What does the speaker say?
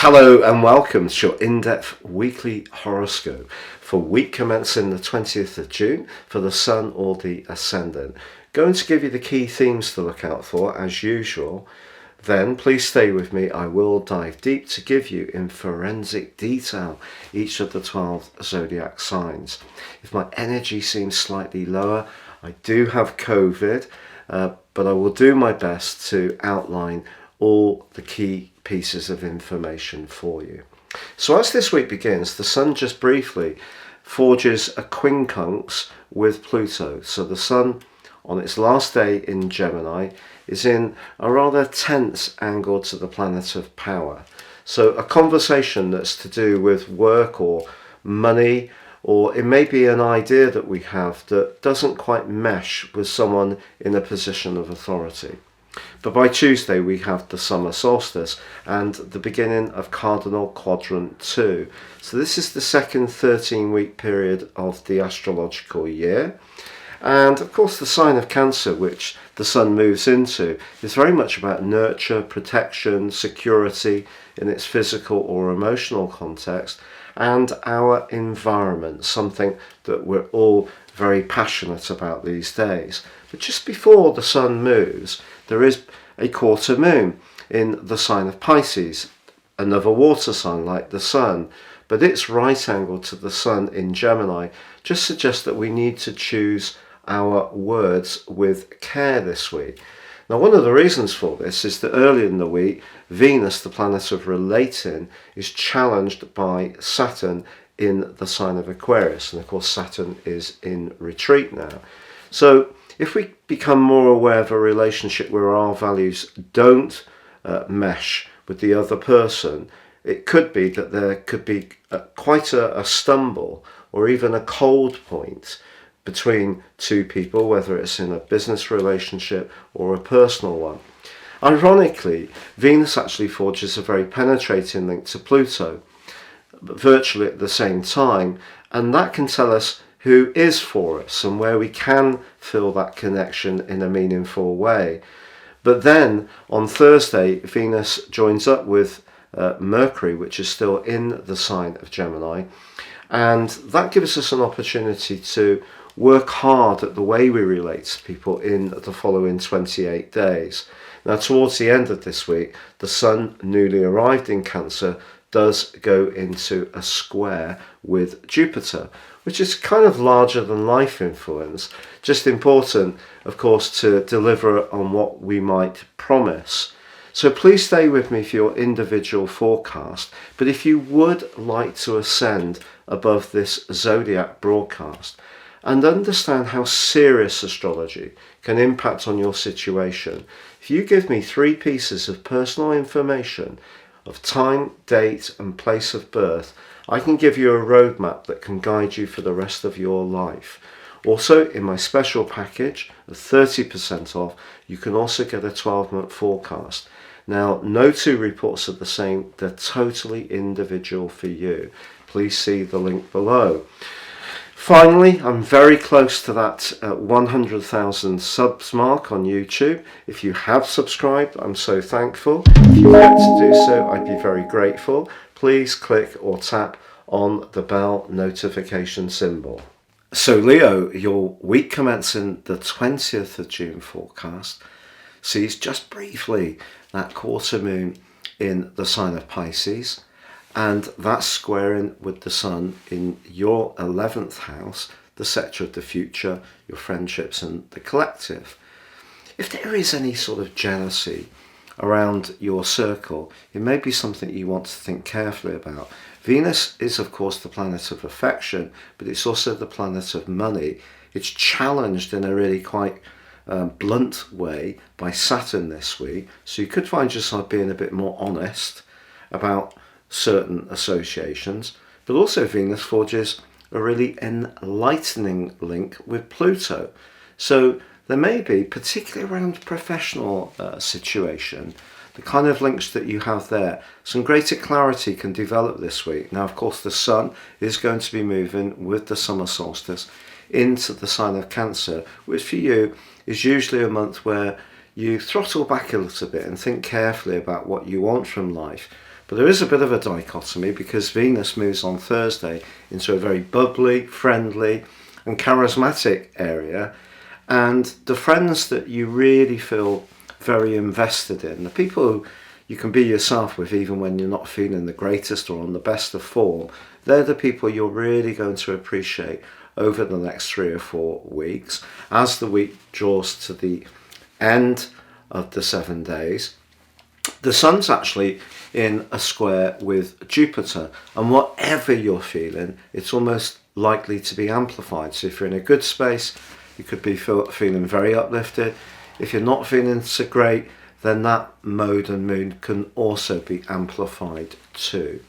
Hello and welcome to your in-depth weekly horoscope for week commencing the 20th of June for the Sun or the Ascendant. Going to give you the key themes to look out for as usual. Then please stay with me. I will dive deep to give you in forensic detail each of the 12 zodiac signs. If my energy seems slightly lower, I do have COVID, but I will do my best to outline all the key pieces of information for you. So as this week begins, the Sun just briefly forges a quincunx with Pluto. So the Sun on its last day in Gemini is in a rather tense angle to the planet of power. So a conversation that's to do with work or money, or it may be an idea that we have that doesn't quite mesh with someone in a position of authority. But by Tuesday we have the summer solstice and the beginning of cardinal quadrant 2. So this is the second 13-week period of the astrological year. And of course the sign of Cancer, which the Sun moves into, is very much about nurture, protection, security in its physical or emotional context, and our environment, something that we're all very passionate about these days. But just before the Sun moves, there is a quarter moon in the sign of Pisces, another water sign like the Sun, but its right angle to the Sun in Gemini just suggests that we need to choose our words with care this week. Now, one of the reasons for this is that early in the week, Venus, the planet of relating, is challenged by Saturn in the sign of Aquarius, and of course Saturn is in retreat now. So if we become more aware of a relationship where our values don't mesh with the other person, it could be that there could be quite a stumble or even a cold point between two people, whether it's in a business relationship or a personal one. Ironically, Venus actually forges a very penetrating link to Pluto, virtually at the same time, and that can tell us who is for us and where we can feel that connection in a meaningful way. But then on Thursday, Venus joins up with Mercury, which is still in the sign of Gemini, and that gives us an opportunity to work hard at the way we relate to people in the following 28 days. Now, towards the end of this week, the Sun, newly arrived in Cancer, does go into a square with Jupiter, which is kind of larger than life influence. Just important, of course, to deliver on what we might promise. So please stay with me for your individual forecast. But if you would like to ascend above this zodiac broadcast and understand how serious astrology can impact on your situation, if you give me 3 pieces of personal information of time, date and place of birth, I can give you a roadmap that can guide you for the rest of your life. Also, in my special package of 30% off, you can also get a 12-month forecast. Now, no 2 reports are the same. They're totally individual for you. Please see the link below. Finally, I'm very close to that 100,000 subs mark on YouTube. If you have subscribed, I'm so thankful. If you want to do so, I'd be very grateful. Please click or tap on the bell notification symbol. So Leo, your week commencing the 20th of June forecast sees just briefly that quarter moon in the sign of Pisces, and that's squaring with the Sun in your 11th house, the sector of the future, your friendships and the collective. If there is any sort of jealousy around your circle, it may be something you want to think carefully about. Venus is of course the planet of affection, but it's also the planet of money. It's challenged in a really quite blunt way by Saturn this week, so you could find yourself being a bit more honest about certain associations. But also Venus forges a really enlightening link with Pluto, so there may be, particularly around professional situation, the kind of links that you have there, some greater clarity can develop this week. Now, of course, the Sun is going to be moving with the summer solstice into the sign of Cancer, which for you is usually a month where you throttle back a little bit and think carefully about what you want from life. But there is a bit of a dichotomy because Venus moves on Thursday into a very bubbly, friendly and charismatic area, and the friends that you really feel very invested in, the people who you can be yourself with even when you're not feeling the greatest or on the best of form, they're the people you're really going to appreciate over the next 3 or 4 weeks. As the week draws to the end of the 7 days, the sun's actually in a square with Jupiter, and whatever you're feeling, it's almost likely to be amplified. So if you're in a good space, you could be feeling very uplifted. If you're not feeling so great, then that mode and mood can also be amplified too.